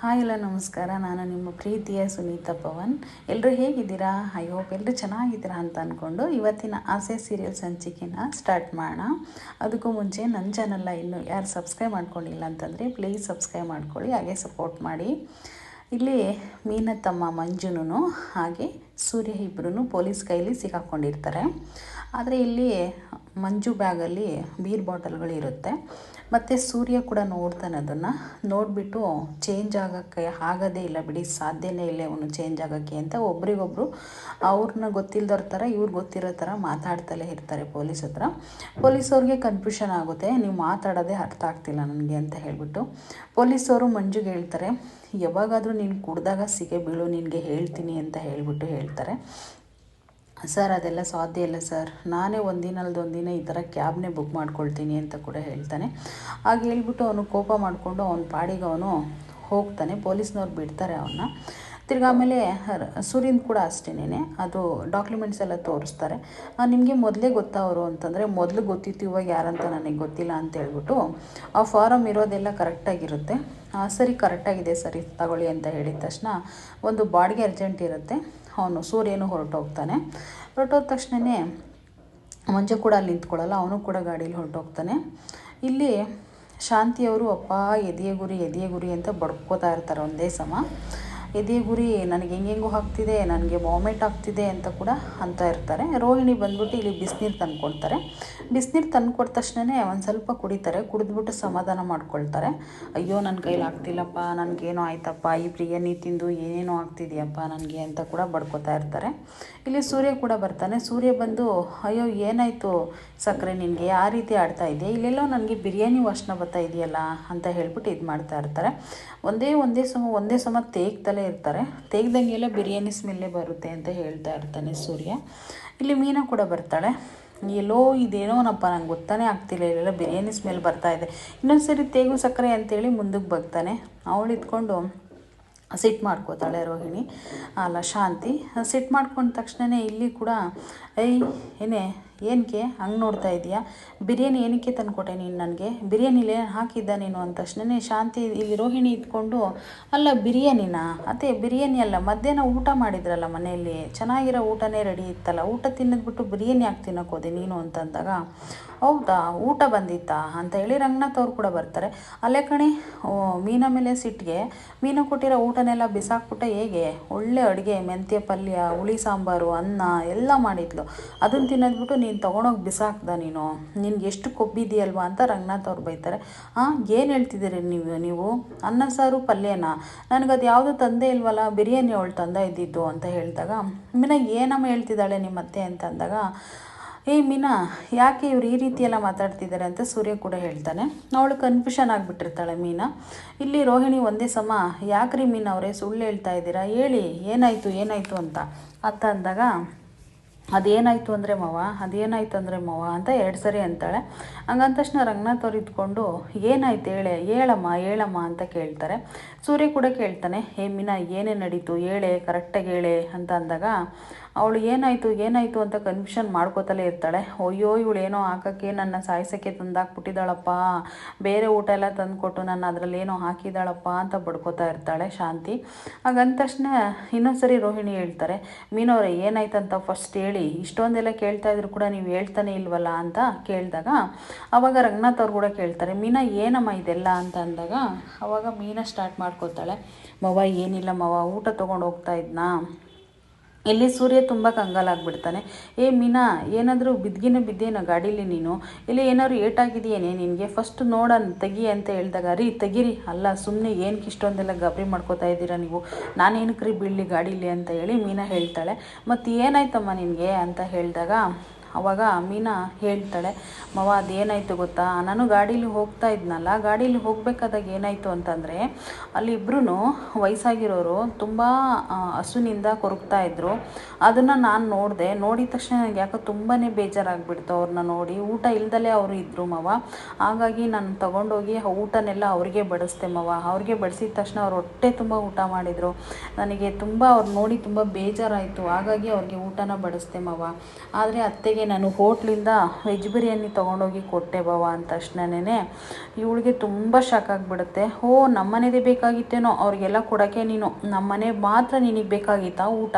Hi ಎಲ್ಲ ನಮಸ್ಕಾರ. ನಾನು ನಿಮ್ಮ ಪ್ರೀತಿಯ ಸುನೀತಾ ಪವನ್. ಎಲ್ಲರೂ ಹೇಗಿದ್ದೀರಾ? ಐ ಹೋಪ್ ಎಲ್ಲರೂ ಚೆನ್ನಾಗಿದ್ದೀರಾ ಅಂತ ಅಂದ್ಕೊಂಡು ಇವತ್ತಿನ ಆಸೆ ಸೀರಿಯಲ್ ಸಂಚಿಕೆನ ಸ್ಟಾರ್ಟ್ ಮಾಡೋಣ. ಅದಕ್ಕೂ ಮುಂಚೆ ನನ್ನ ಚಾನಲ್ನ ಇನ್ನೂ ಯಾರು ಸಬ್ಸ್ಕ್ರೈಬ್ ಮಾಡ್ಕೊಂಡಿಲ್ಲ ಅಂತಂದರೆ ಪ್ಲೀಸ್ ಸಬ್ಸ್ಕ್ರೈಬ್ ಮಾಡ್ಕೊಳ್ಳಿ, ಹಾಗೆ ಸಪೋರ್ಟ್ ಮಾಡಿ. ಇಲ್ಲಿ ಮೀನತ್ತಮ್ಮ ಮಂಜುನು ಹಾಗೆ ಸೂರ್ಯ ಇಬ್ಬರೂ ಪೊಲೀಸ್ ಕೈಲಿ ಸಿಕ್ಕಾಕ್ಕೊಂಡಿರ್ತಾರೆ. ಆದರೆ ಇಲ್ಲಿ ಮಂಜು ಬ್ಯಾಗಲ್ಲಿ ಬೀರ್ ಬಾಟಲ್ಗಳಿರುತ್ತೆ. ಮತ್ತು ಸೂರ್ಯ ಕೂಡ ನೋಡ್ತಾನೆ. ಅದನ್ನು ನೋಡಿಬಿಟ್ಟು ಚೇಂಜ್ ಆಗೋಕ್ಕೆ ಆಗೋದೇ ಇಲ್ಲ ಬಿಡಿ, ಸಾಧ್ಯನೇ ಇಲ್ಲ ಅವನು ಚೇಂಜ್ ಆಗೋಕ್ಕೆ ಅಂತ ಒಬ್ರಿಗೊಬ್ರು ಅವ್ರನ್ನ ಗೊತ್ತಿಲ್ಲದವ್ರ ಥರ ಇವ್ರು ಗೊತ್ತಿರೋ ಥರ ಮಾತಾಡ್ತಲೇ ಇರ್ತಾರೆ ಪೊಲೀಸ್ ಹತ್ರ. ಪೊಲೀಸವ್ರಿಗೆ ಕನ್ಫ್ಯೂಷನ್ ಆಗುತ್ತೆ, ನೀವು ಮಾತಾಡೋದೇ ಅರ್ಥ ಆಗ್ತಿಲ್ಲ ನನಗೆ ಅಂತ ಹೇಳಿಬಿಟ್ಟು ಪೊಲೀಸವರು ಮಂಜುಗೆ ಹೇಳ್ತಾರೆ, ಯಾವಾಗಾದರೂ ನೀನು ಕುಡ್ದಾಗ ಸಿಗೆ ಬೀಳು, ನಿನಗೆ ಹೇಳ್ತೀನಿ ಅಂತ ಹೇಳ್ತಾರೆ. ಸರ್ ಅದೆಲ್ಲ ಸಾಧ್ಯ ಇಲ್ಲ ಸರ್, ನಾನೇ ಒಂದಿನ ಈ ಥರ ಕ್ಯಾಬ್ನೇ ಬುಕ್ ಮಾಡ್ಕೊಳ್ತೀನಿ ಅಂತ ಕೂಡ ಹೇಳ್ತಾನೆ. ಹಾಗೆ ಹೇಳ್ಬಿಟ್ಟು ಅವನು ಕೋಪ ಮಾಡಿಕೊಂಡು ಅವನ ಪಾಡಿಗೆ ಅವನು ಹೋಗ್ತಾನೆ. ಪೊಲೀಸ್ನವ್ರು ಬಿಡ್ತಾರೆ ಅವನ್ನ. ತಿರ್ಗಿ ಆಮೇಲೆ ಸೂರ್ಯನ ಕೂಡ ಅಷ್ಟೇನೆ ಅದು ಡಾಕ್ಯುಮೆಂಟ್ಸ್ ಎಲ್ಲ ತೋರಿಸ್ತಾರೆ. ನಿಮಗೆ ಮೊದಲೇ ಗೊತ್ತಾ ಅವರು ಅಂತಂದರೆ, ಮೊದಲು ಗೊತ್ತಿತ್ತು, ಇವಾಗ ಯಾರಂತ ನನಗೆ ಗೊತ್ತಿಲ್ಲ ಅಂತ ಹೇಳ್ಬಿಟ್ಟು ಆ ಫಾರಮ್ ಇರೋದೆಲ್ಲ ಕರೆಕ್ಟಾಗಿರುತ್ತೆ. ಸರಿ ಕರೆಕ್ಟಾಗಿದೆ ಸರಿ ತಗೊಳ್ಳಿ ಅಂತ ಹೇಳಿದ ತಕ್ಷಣ ಒಂದು ಬಾಡಿಗೆ ಅರ್ಜೆಂಟ್ ಇರುತ್ತೆ. ಅವನು ಸೂರ್ಯನು ಹೊರಟೋಗ್ತಾನೆ. ಹೊರಟೋದ ತಕ್ಷಣವೇ ಮಂಜು ಕೂಡ ಅಲ್ಲಿ ನಿಂತ್ಕೊಳ್ಳಲ್ಲ, ಅವನು ಕೂಡ ಗಾಡೀಲಿ ಹೊರಟೋಗ್ತಾನೆ. ಇಲ್ಲಿ ಶಾಂತಿಯವರು ಅಪ್ಪ ಎದೆಯ ಗುರಿ ಅಂತ ಬಡ್ಕೋತಾ ಇರ್ತಾರೆ ಒಂದೇ ಸಮ. ಎದೆಯ ಗುರಿ ನನಗೆ ಹೆಂಗೆಂಗೂ ಆಗ್ತಿದೆ, ನನಗೆ ವಾಮಿಟ್ ಆಗ್ತಿದೆ ಅಂತ ಕೂಡ ಅಂತ ಇರ್ತಾರೆ. ರೋಹಿಣಿ ಬಂದ್ಬಿಟ್ಟು ಇಲ್ಲಿ ಬಿಸಿನೀರು ತಂದ್ಕೊಡ್ತಾರೆ. ಬಿಸಿನೀರು ತಂದ್ಕೊಟ್ಟ ತಕ್ಷಣವೇ ಒಂದು ಸ್ವಲ್ಪ ಕುಡಿತಾರೆ. ಕುಡಿದ್ಬಿಟ್ಟು ಸಮಾಧಾನ ಮಾಡ್ಕೊಳ್ತಾರೆ. ಅಯ್ಯೋ ನನ್ನ ಕೈಲಿ ಆಗ್ತಿಲ್ಲಪ್ಪ, ನನಗೇನೋ ಆಯ್ತಪ್ಪ, ಈ ಬಿರಿಯಾನಿ ತಿಂದು ಏನೇನೋ ಆಗ್ತಿದೆಯಪ್ಪ ನನಗೆ ಅಂತ ಕೂಡ ಬಡ್ಕೋತಾ ಇರ್ತಾರೆ. ಇಲ್ಲಿ ಸೂರ್ಯ ಕೂಡ ಬರ್ತಾನೆ. ಸೂರ್ಯ ಬಂದು ಅಯ್ಯೋ ಏನಾಯಿತು ಸಕ್ಕರೆ ನಿನಗೆ ಆ ರೀತಿ ಆಡ್ತಾ ಇದೆಯಾ, ಇಲ್ಲೆಲ್ಲೋ ನನಗೆ ಬಿರಿಯಾನಿ ವಾಸನೆ ಬರ್ತಾ ಇದೆಯಲ್ಲ ಅಂತ ಹೇಳ್ಬಿಟ್ಟು ಇದು ಮಾಡ್ತಾ ಇರ್ತಾರೆ. ಒಂದೇ ಸಮ ತೇಗ್ತಲೇ ಇರ್ತಾರೆ. ತೇಗ್ದಂಗೆಲ್ಲ ಬಿರಿಯಾನಿ ಸ್ಮೆಲ್ಲೇ ಬರುತ್ತೆ ಅಂತ ಹೇಳ್ತಾ ಇರ್ತಾನೆ ಸೂರ್ಯ. ಇಲ್ಲಿ ಮೀನಾ ಕೂಡ ಬರ್ತಾಳೆ. ಎಲ್ಲೋ ಇದೇನೋನಪ್ಪ ನಂಗೆ ಗೊತ್ತಾನೇ ಆಗ್ತಿಲ್ಲ, ಇಲ್ಲೆಲ್ಲ ಬಿರಿಯಾನಿ ಸ್ಮೆಲ್ ಬರ್ತಾ ಇದೆ. ಇನ್ನೊಂದು ಸರಿ ತೇಗು ಸಕ್ಕರೆ ಅಂತೇಳಿ ಮುಂದಕ್ಕೆ ಬರ್ತಾನೆ. ಅವಳು ಇದ್ಕೊಂಡು ಸಿಟ್ಟು ಮಾಡ್ಕೋತಾಳೆ ರೋಹಿಣಿ, ಅಲ್ಲ ಶಾಂತಿ. ಸಿಟ್ಟು ಮಾಡ್ಕೊಂಡ ತಕ್ಷಣವೇ ಇಲ್ಲಿ ಕೂಡ ಏನಕ್ಕೆ ಹಂಗೆ ನೋಡ್ತಾ ಇದೆಯಾ, ಬಿರಿಯಾನಿ ಏನಕ್ಕೆ ತಂದುಕೊಟ್ಟೆ ನೀನು ನನಗೆ, ಬಿರಿಯಾನಿಲೇ ಹಾಕಿದ್ದ ನೀನು ಅಂದ ತಕ್ಷಣವೇ ಶಾಂತಿ ಇಲ್ಲಿ ರೋಹಿಣಿ ಇದ್ಕೊಂಡು ಅಲ್ಲ ಬಿರಿಯಾನಿನಾ ಅದೇ ಬಿರಿಯಾನಿ ಅಲ್ಲ, ಮಧ್ಯಾಹ್ನ ಊಟ ಮಾಡಿದ್ರಲ್ಲ ಮನೆಯಲ್ಲಿ, ಚೆನ್ನಾಗಿರೋ ಊಟನೇ ರೆಡಿ ಇತ್ತಲ್ಲ, ಊಟ ತಿನ್ನೋದ್ಬಿಟ್ಟು ಬಿರಿಯಾನಿ ಯಾಕೆ ತಿನ್ನೋಕೋದೆ ನೀನು ಅಂತಂದಾಗ ಹೌದಾ ಊಟ ಬಂದಿತ್ತಾ ಅಂತ ಹೇಳಿ ರಂಗನಾಥ್ ಅವ್ರು ಕೂಡ ಬರ್ತಾರೆ. ಅಲ್ಲೇ ಕಣೆ ಮೀನ ಮೇಲೆ ಸಿಟ್ಟಿಗೆ ಮೀನು ಕೊಟ್ಟಿರೋ ಊಟನೆಲ್ಲ ಬಿಸಾಕ್ಬಿಟ್ಟೆ, ಹೇಗೆ ಒಳ್ಳೆ ಅಡುಗೆ ಮೆಂತ್ಯ ಪಲ್ಯ, ಹುಳಿ ಸಾಂಬಾರು, ಅನ್ನ ಎಲ್ಲ ಮಾಡಿದ್ಲು, ಅದನ್ನು ತಿನ್ನೋದ್ಬಿಟ್ಟು ನೀನು ತೊಗೊಂಡೋಗಿ ಬಿಸಾಕ್ದ ನೀನು, ನಿನ್ಗೆ ಎಷ್ಟು ಕೊಬ್ಬಿದೆಯಲ್ವಾ ಅಂತ ರಂಗನಾಥ್ ಅವ್ರು ಬೈತಾರೆ. ಏನು ಹೇಳ್ತಿದ್ದೀರಿ ನೀವು ಅನ್ನ ಸಾರು ಪಲ್ಯನಾ, ನನಗದು ಯಾವುದು ತಂದೆ ಇಲ್ವಲ್ಲ, ಬಿರಿಯಾನಿ ಅವಳು ತಂದ ಇದ್ದಿದ್ದು ಅಂತ ಹೇಳಿದಾಗ ಮೀನಾ ಏನಮ್ಮ ಹೇಳ್ತಿದ್ದಾಳೆ ನಿಮ್ಮ ಅತ್ತೆ ಅಂತ ಅಂದಾಗ ಮೀನಾ ಯಾಕೆ ಇವ್ರು ಈ ರೀತಿ ಎಲ್ಲ ಮಾತಾಡ್ತಿದ್ದಾರೆ ಅಂತ ಸೂರ್ಯ ಕೂಡ ಹೇಳ್ತಾನೆ. ಅವಳು ಕನ್ಫ್ಯೂಷನ್ ಆಗಿಬಿಟ್ಟಿರ್ತಾಳೆ ಮೀನಾ. ಇಲ್ಲಿ ರೋಹಿಣಿ ಒಂದೇ ಸಮ ಯಾಕ್ರಿ ಮೀನಾ ಅವರೇ ಸುಳ್ಳು ಹೇಳ್ತಾ ಇದ್ದೀರಾ, ಹೇಳಿ ಏನಾಯಿತು ಅಂತ ಅಂದಾಗ ಅದೇನಾಯಿತು ಅಂದರೆ ಮವ ಅಂತ 2 ಸರಿ ಅಂತಾಳೆ. ಹಂಗಂದ ತಕ್ಷಣ ರಂಗನಾಥ್ ಅವ್ರು ಇದ್ಕೊಂಡು ಏನಾಯ್ತು ಹೇಳಮ್ಮ ಅಂತ ಕೇಳ್ತಾರೆ. ಸೂರ್ಯ ಕೂಡ ಕೇಳ್ತಾನೆ, ಮೀನಾ ಏನೇ ನಡೀತು ಹೇಳೆ, ಕರೆಕ್ಟಾಗಿ ಹೇಳೆ ಅಂತ ಅಂದಾಗ ಅವಳು ಏನಾಯಿತು ಅಂತ ಕನ್ಫ್ಯೂಷನ್ ಮಾಡ್ಕೋತಲೇ ಇರ್ತಾಳೆ. ಅಯ್ಯೋ ಇವಳೇನೋ ಹಾಕೋಕ್ಕೆ ನನ್ನ ಸಾಯಿಸೋಕ್ಕೆ ತಂದಾಕ್ಬಿಟ್ಟಿದ್ದಾಳಪ್ಪ, ಬೇರೆ ಊಟ ಎಲ್ಲ ತಂದುಕೊಟ್ಟು ನನ್ನ ಅದರಲ್ಲಿ ಏನೋ ಹಾಕಿದ್ದಾಳಪ್ಪ ಅಂತ ಬಡ್ಕೋತಾ ಇರ್ತಾಳೆ ಶಾಂತಿ. ಹಾಗಂದ ತಕ್ಷಣ ಇನ್ನೊಂದ್ಸರಿ ರೋಹಿಣಿ ಹೇಳ್ತಾರೆ, ಮೀನವ್ರೆ ಏನಾಯ್ತಂತ ಫಸ್ಟ್ ಹೇಳಿ, ಇಷ್ಟೊಂದೆಲ್ಲ ಕೇಳ್ತಾ ಇದ್ರು ಕೂಡ ನೀವು ಹೇಳ್ತಾನೆ ಇಲ್ವಲ್ಲ ಅಂತ ಕೇಳಿದಾಗ ಆವಾಗ ರಂಗನಾಥ್ ಅವ್ರು ಕೂಡ ಕೇಳ್ತಾರೆ, ಮೀನಾ ಏನಮ್ಮ ಇದೆಲ್ಲ ಅಂತ ಅಂದಾಗ ಆವಾಗ ಮೀನಾ ಸ್ಟಾರ್ಟ್ ಮಾಡ್ಕೋತಾಳೆ, ಮವ ಏನಿಲ್ಲ ಮವ, ಊಟ ತೊಗೊಂಡು ಹೋಗ್ತಾ ಇದ್ನಾ. ಇಲ್ಲಿ ಸೂರ್ಯ ತುಂಬ ಕಂಗಾಲಾಗ್ಬಿಡ್ತಾನೆ. ಮೀನಾ ಏನಾದರೂ ಬಿದ್ದೇನೋ ಗಾಡೀಲಿ ನೀನು, ಇಲ್ಲಿ ಏನಾದ್ರು ಏಟಾಗಿದೆಯೇನೆ ನಿನಗೆ, ಫಸ್ಟ್ ನೋಡೋಣ ತೆಗಿ ಅಂತ ಹೇಳಿದಾಗ ತೆಗೀರಿ, ಅಲ್ಲ ಸುಮ್ಮನೆ ಏನಕ್ಕೆ ಇಷ್ಟೊಂದೆಲ್ಲ ಗಾಬರಿ ಮಾಡ್ಕೋತಾ ಇದ್ದೀರಾ ನೀವು, ನಾನೇನಕ್ರಿ ಬೀಳಲಿ ಗಾಡೀಲಿ ಅಂತ ಹೇಳಿ ಮೀನಾ ಹೇಳ್ತಾಳೆ. ಮತ್ತು ಏನಾಯ್ತಮ್ಮ ನಿನಗೆ ಅಂತ ಹೇಳಿದಾಗ ಆವಾಗ ಮೀನಾ ಹೇಳ್ತಾಳೆ, ಮವ ಅದೇನಾಯಿತು ಗೊತ್ತಾ, ನಾನು ಗಾಡೀಲಿ ಹೋಗ್ತಾ ಇದ್ನಲ್ಲ, ಗಾಡೀಲಿ ಹೋಗಬೇಕಾದಾಗ ಏನಾಯಿತು ಅಂತಂದರೆ ಅಲ್ಲಿ ಇಬ್ಬರೂ ವಯಸ್ಸಾಗಿರೋರು ತುಂಬ ಹಸುವಿನಿಂದ ಕೊರಗ್ತಾ ಇದ್ದರು. ಅದನ್ನು ನಾನು ನೋಡಿದ ತಕ್ಷಣ ನನಗೆ ಯಾಕೋ ತುಂಬಾ ಬೇಜಾರಾಗಿಬಿಡ್ತು ಅವ್ರನ್ನ ನೋಡಿ. ಊಟ ಇಲ್ದಲೇ ಅವರು ಇದ್ದರು ಮವ, ಹಾಗಾಗಿ ನಾನು ತೊಗೊಂಡೋಗಿ ಊಟನೆಲ್ಲ ಅವ್ರಿಗೆ ಬಡಿಸ್ದೆ ಮವ. ಅವ್ರಿಗೆ ಬಡಿಸಿದ ತಕ್ಷಣ ಅವ್ರು ಹೊಟ್ಟೆ ತುಂಬ ಊಟ ಮಾಡಿದರು. ನನಗೆ ತುಂಬ ಅವ್ರು ನೋಡಿ ತುಂಬ ಬೇಜಾರಾಯಿತು, ಹಾಗಾಗಿ ಅವ್ರಿಗೆ ಊಟನ ಬಡಿಸ್ದೆ ಮವ. ಆದರೆ ಅತ್ತೆಗೆ ಶಾಂತಿಗೆ ನಾನು ಹೋಟ್ಲಿಂದ ವೆಜ್ ಬಿರಿಯಾನಿ ತೊಗೊಂಡೋಗಿ ಕೊಟ್ಟೆ ಬಾವ ಅಂದ ತಕ್ಷಣನೇ ಇವಳಿಗೆ ತುಂಬ ಶಾಕ್ ಆಗಿಬಿಡುತ್ತೆ. ಓ ನಮ್ಮನೆದೇ ಬೇಕಾಗಿತ್ತೇನೋ ಅವ್ರಿಗೆಲ್ಲ ಕೊಡೋಕ್ಕೆ, ನೀನು ನಮ್ಮನೆ ಮಾತ್ರ ನಿನಗೆ ಬೇಕಾಗಿತ್ತಾ ಊಟ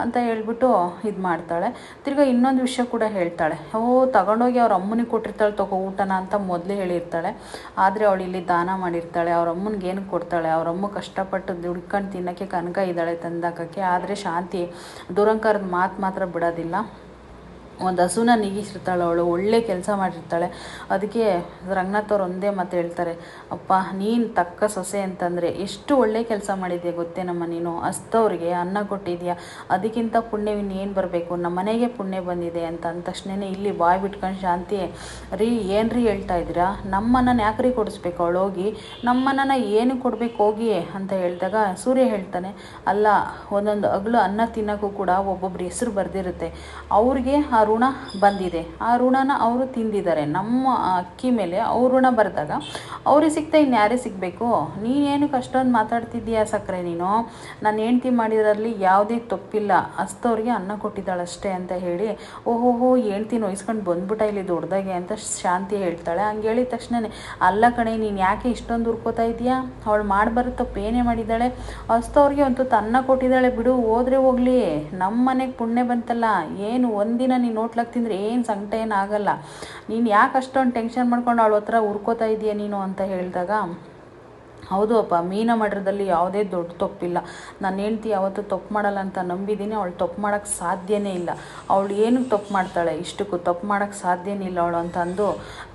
ಅಂತ ಹೇಳ್ಬಿಟ್ಟು ಇದು ಮಾಡ್ತಾಳೆ. ತಿರ್ಗಾ ಇನ್ನೊಂದು ವಿಷಯ ಕೂಡ ಹೇಳ್ತಾಳೆ. ಓ ತಗೊಂಡೋಗಿ ಅವ್ರ ಅಮ್ಮನಿಗೆ ಕೊಟ್ಟಿರ್ತಾಳೆ ತಗೋ ಊಟನ ಅಂತ ಮೊದಲೇ ಹೇಳಿರ್ತಾಳೆ. ಆದರೆ ಅವಳು ಇಲ್ಲಿ ದಾನ ಮಾಡಿರ್ತಾಳೆ. ಅವ್ರ ಅಮ್ಮನಿಗೆ ಏನಕ್ಕೆ ಕೊಡ್ತಾಳೆ? ಅವ್ರ ಅಮ್ಮ ಕಷ್ಟಪಟ್ಟು ದುಡ್ಕೊಂಡು ತಿನ್ನೋಕ್ಕೆ ಕನಕ ಇದ್ದಾಳೆ ತಂದಾಕಕ್ಕೆ. ಆದರೆ ಶಾಂತಿ ದುರಂಕಾರದ ಮಾತ್ರ ಬಿಡೋದಿಲ್ಲ. ಒಂದು ಹಸುನ ನೀಗಿಸಿರ್ತಾಳೆ ಅವಳು, ಒಳ್ಳೆ ಕೆಲಸ ಮಾಡಿರ್ತಾಳೆ. ಅದಕ್ಕೆ ರಂಗನಾಥ್ ಅವ್ರು ಒಂದೇ ಮಾತು ಹೇಳ್ತಾರೆ, ಅಪ್ಪ ನೀನು ತಕ್ಕ ಸೊಸೆ ಅಂತಂದರೆ ಎಷ್ಟು ಒಳ್ಳೆ ಕೆಲಸ ಮಾಡಿದ್ಯಾ ಗೊತ್ತೇನಮ್ಮ, ನೀನು ಹಸ್ತವ್ರಿಗೆ ಅನ್ನ ಕೊಟ್ಟಿದ್ಯಾ, ಅದಕ್ಕಿಂತ ಪುಣ್ಯವಿನ್ನು ಏನು ಬರಬೇಕು, ನಮ್ಮ ಮನೆಗೆ ಪುಣ್ಯ ಬಂದಿದೆ ಅಂತ ಅಂದ ತಕ್ಷಣ ಇಲ್ಲಿ ಬಾಯ್ ಬಿಟ್ಕೊಂಡು ಶಾಂತಿ, ರೀ ಏನ್ರಿ ಹೇಳ್ತಾ ಇದ್ದೀರಾ, ನಮ್ಮನ್ನ ಯಾಕ್ರಿ ಕೊಡಿಸ್ಬೇಕು, ಅವಳು ಹೋಗಿ ನಮ್ಮನ್ನ ಏನು ಕೊಡ್ಬೇಕು ಹೋಗಿ ಅಂತ ಹೇಳಿದಾಗ ಸೂರ್ಯ ಹೇಳ್ತಾನೆ, ಅಲ್ಲ ಒಂದೊಂದು ಹಗಲು ಅನ್ನ ತಿನ್ನೋಕ್ಕೂ ಕೂಡ ಒಬ್ಬೊಬ್ರು ಹೆಸರು ಬರೆದಿರುತ್ತೆ, ಅವ್ರಿಗೆ ಆ ಋಣ ಬಂದಿದೆ, ಆ ಋಣನ ಅವರು ತಿಂದಿದ್ದಾರೆ. ನಮ್ಮ ಅಕ್ಕಿ ಮೇಲೆ ಅವ್ರ ಋಣ ಬರೆದಾಗ ಅವ್ರಿಗೆ ಸಿಗ್ತಾ ಇನ್ಯಾರೇ ಸಿಗಬೇಕು? ನೀನೇನಕ್ಕೆ ಅಷ್ಟೊಂದು ಮಾತಾಡ್ತಿದ್ದೀಯಾ ಸಕ್ಕರೆ, ನೀನು ನನ್ನ ಹೆಂಡ್ತಿ ಮಾಡಿದ್ರಲ್ಲಿ ಯಾವುದೇ ತಪ್ಪಿಲ್ಲ, ಹಸ್ತವ್ರಿಗೆ ಅನ್ನ ಕೊಟ್ಟಿದ್ದಾಳಷ್ಟೇ ಅಂತ ಹೇಳಿ, ಓಹೋಹೋ ಹೆಂಡ್ತಿ ನೋಯಿಸ್ಕೊಂಡು ಬಂದ್ಬಿಟ್ಟ ಇಲ್ಲಿ ದೊಡ್ಡದಾಗೆ ಅಂತ ಶಾಂತಿ ಹೇಳ್ತಾಳೆ. ಹಂಗೆ ಹೇಳಿದ ತಕ್ಷಣ, ಅಲ್ಲ ಕಣೆ ನೀನು ಯಾಕೆ ಇಷ್ಟೊಂದು ಉರ್ಕೋತಾ ಇದೆಯಾ, ಅವಳು ಮಾಡಬಾರ್ದು ತಪ್ಪು ಏನೇ ಮಾಡಿದ್ದಾಳೆ, ಹಸ್ತವ್ರಿಗೆ ಅಂತೂ ಅನ್ನ ಕೊಟ್ಟಿದ್ದಾಳೆ ಬಿಡು, ಹೋದ್ರೆ ಹೋಗಲಿ, ನಮ್ಮ ಮನೆಗೆ ಪುಣ್ಯ ಬಂತಲ್ಲ, ಏನು ಒಂದಿನ ನೀನು ನೋಟ್ಲಾಗಿ ತಿಂದರೆ ಏನು ಸಂಕಟ ಏನಾಗಲ್ಲ, ನೀನು ಯಾಕೆ ಅಷ್ಟೊಂದು ಟೆನ್ಷನ್ ಮಾಡ್ಕೊಂಡು ಅವಳ ಹತ್ರ ಉರ್ಕೋತಾ ಇದೆಯಾ ನೀನು ಅಂತ ಹೇಳಿದಾಗ, ಹೌದು ಅಪ್ಪ, ಮೀನ ಮಡ್ರದಲ್ಲಿ ಯಾವುದೇ ದೊಡ್ಡ ತಪ್ಪಿಲ್ಲ, ನನ್ನ ಹೆಂಡ್ತಿ ಯಾವತ್ತೂ ತಪ್ಪು ಮಾಡಲ್ಲ ಅಂತ ನಂಬಿದ್ದೀನಿ, ಅವಳು ತಪ್ಪು ಮಾಡೋಕ್ಕೆ ಸಾಧ್ಯನೇ ಇಲ್ಲ, ಅವಳು ಏನಕ್ಕೆ ತಪ್ಪು ಮಾಡ್ತಾಳೆ, ಇಷ್ಟಕ್ಕೂ ತಪ್ಪು ಮಾಡೋಕ್ಕೆ ಸಾಧ್ಯನೇ ಇಲ್ಲ ಅವಳು ಅಂತ ಅಂದು,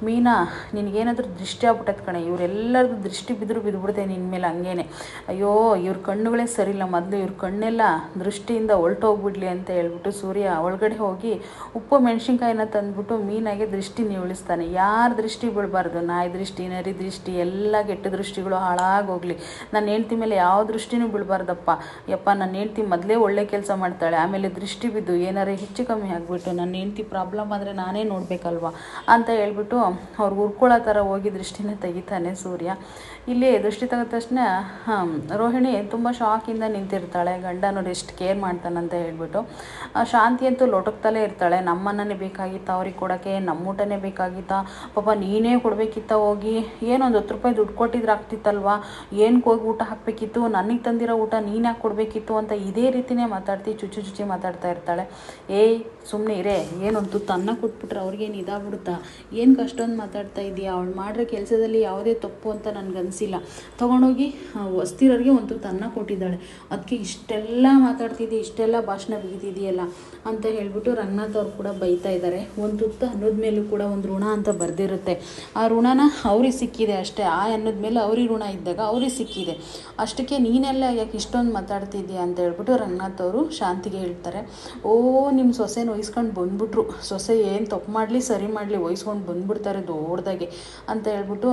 ಮೀನಾ ನಿನಗೇನಾದರೂ ದೃಷ್ಟಿ ಆಗ್ಬಿಟ್ಟೈತೆ ಕಣೆ, ಇವರೆಲ್ಲರಿಗೂ ದೃಷ್ಟಿ ಬಿದ್ದುಬಿಡುತ್ತೆ ನಿನ್ನ ಮೇಲೆ ಹಂಗೇನೆ, ಅಯ್ಯೋ ಇವ್ರ ಕಣ್ಣುಗಳೇ ಸರಿಯಿಲ್ಲ, ಮೊದಲು ಇವ್ರ ಕಣ್ಣೆಲ್ಲ ದೃಷ್ಟಿಯಿಂದ ಹೊಲ್ಟೋಗ್ಬಿಡ್ಲಿ ಅಂತ ಹೇಳ್ಬಿಟ್ಟು ಸೂರ್ಯ ಒಳಗಡೆ ಹೋಗಿ ಉಪ್ಪು ಮೆಣಸಿನ್ಕಾಯಿನ ತಂದುಬಿಟ್ಟು ಮೀನಾಗೆ ದೃಷ್ಟಿ ನಿವಳಿಸ್ತಾನೆ. ಯಾರ ದೃಷ್ಟಿ ಬೀಳಬಾರ್ದು, ನಾಯಿ ದೃಷ್ಟಿ, ನರಿ ದೃಷ್ಟಿ, ಎಲ್ಲ ಕೆಟ್ಟ ದೃಷ್ಟಿಗಳು ಹಾಳಾಗೋಗ್ಲಿ, ನನ್ನ ಹೆಂಡ್ತಿ ಮೇಲೆ ಯಾವ ದೃಷ್ಟಿನೂ ಬೀಳಬಾರ್ದಪ್ಪ, ಯಪ್ಪ ನನ್ನ ಹೆಂಡ್ತಿ ಮೊದಲೇ ಒಳ್ಳೆ ಕೆಲಸ ಮಾಡ್ತಾಳೆ, ಆಮೇಲೆ ದೃಷ್ಟಿ ಬಿದ್ದು ಏನಾರು ಹೆಚ್ಚು ಕಮ್ಮಿ ಆಗಿಬಿಟ್ಟು ನನ್ನ ಹೆಂಡ್ತಿ ಪ್ರಾಬ್ಲಮ್ ಆದರೆ ನಾನೇ ನೋಡಬೇಕಲ್ವ ಅಂತ ಹೇಳ್ಬಿಟ್ಟು ಅವ್ರಿಗೆ ಉರ್ಕೊಳ್ಳೋ ಥರ ಹೋಗಿ ದೃಷ್ಟಿನ ತೆಗಿತಾನೆ ಸೂರ್ಯ. ಇಲ್ಲಿ ದೃಷ್ಟಿ ತೆಗೆದ ತಕ್ಷಣ ರೋಹಿಣಿ ತುಂಬ ಶಾಕಿಂದ ನಿಂತಿರ್ತಾಳೆ, ಗಂಡನೂ ಎಷ್ಟು ಕೇರ್ ಮಾಡ್ತಾನಂತ ಹೇಳ್ಬಿಟ್ಟು. ಶಾಂತಿ ಅಂತೂ ಲೊಟಕ್ತಲೇ ಇರ್ತಾಳೆ, ನಮ್ಮನ್ನೇ ಬೇಕಾಗಿತ್ತ ಅವ್ರಿಗೆ ಕೊಡೋಕ್ಕೆ, ನಮ್ಮ ಊಟನೇ ಬೇಕಾಗಿತ್ತ, ಪಾಪ ನೀನೇ ಕೊಡಬೇಕಿತ್ತ, ಹೋಗಿ ಏನೊಂದು 10 ರೂಪಾಯಿ ದುಡ್ಡು ಕೊಟ್ಟಿದ್ರೆ ಆಗ್ತಿತ್ತಲ್ವಾ, ಏನಕ್ಕೆ ಹೋಗಿ ಊಟ ಹಾಕಬೇಕಿತ್ತು, ನನಗೆ ತಂದಿರೋ ಊಟ ನೀನು ಯಾಕೆ ಕೊಡಬೇಕಿತ್ತು ಅಂತ ಇದೇ ರೀತಿಯೇ ಮಾತಾಡ್ತಿ ಚುಚ್ಚಿ ಮಾತಾಡ್ತಾ ಇರ್ತಾಳೆ. ಏಯ್ ಸುಮ್ಮನೆ ಇರೇ, ಏನೊಂದು ತುತ್ತು ಅನ್ನ ಕೊಟ್ಬಿಟ್ರೆ ಅವ್ರಿಗೇನು ಇದಾಗ್ಬಿಡುತ್ತಾ, ಏನಕ್ಕೆ ಅಷ್ಟೊಂದು ಮಾತಾಡ್ತಾ ಇದೆಯಾ, ಅವಳು ಮಾಡಿರೋ ಕೆಲಸದಲ್ಲಿ ಯಾವುದೇ ತಪ್ಪು ಅಂತ ನನಗನ್ಸಿಲ್ಲ, ತೊಗೊಂಡೋಗಿ ಹೊಸ್ತಿರೋರಿಗೆ ಒಂದು ತುತ್ತು ಅನ್ನ ಕೊಟ್ಟಿದ್ದಾಳೆ, ಅದಕ್ಕೆ ಇಷ್ಟೆಲ್ಲ ಮಾತಾಡ್ತಿದ್ದಿ, ಇಷ್ಟೆಲ್ಲ ಭಾಷಣ ಬಿಗಿತಿದೆಯಲ್ಲ ಅಂತ ಹೇಳ್ಬಿಟ್ಟು ರಂಗನಾಥ್ ಅವ್ರು ಕೂಡ ಬೈತಾ ಇದ್ದಾರೆ. ಒಂದು ತುತ್ತು ಅನ್ನೋದ ಮೇಲೂ ಕೂಡ ಒಂದು ಋಣ ಅಂತ ಬರೆದಿರುತ್ತೆ, ಆ ಋಣನ ಅವ್ರಿಗೆ ಸಿಕ್ಕಿದೆ ಅಷ್ಟೇ, ಆ ಅನ್ನೋದ ಮೇಲೆ ಅವ್ರಿಗೆ ಋಣ ಇದ್ದಾಗ ಅವ್ರಿಗೆ ಸಿಕ್ಕಿದೆ, ಅಷ್ಟಕ್ಕೆ ನೀನೆಲ್ಲ ಯಾಕೆ ಇಷ್ಟೊಂದು ಮಾತಾಡ್ತಿದ್ದೀಯಾ ಅಂತ ಹೇಳ್ಬಿಟ್ಟು ರಂಗನಾಥ್ ಅವರು ಶಾಂತಿಗೆ ಹೇಳ್ತಾರೆ. ಓ ನಿಮ್ಮ ಸೊಸೆನ ವಹಿಸ್ಕೊಂಡು ಬಂದ್ಬಿಟ್ರು, ಸೊಸೆ ಏನು ತಪ್ಪು ಮಾಡಲಿ ಸರಿ ಮಾಡಲಿ ವಹಿಸ್ಕೊಂಡು ಬಂದ್ಬಿಡ್ತಾರೆ ದೊಡ್ಡದಾಗೆ ಅಂತ ಹೇಳ್ಬಿಟ್ಟು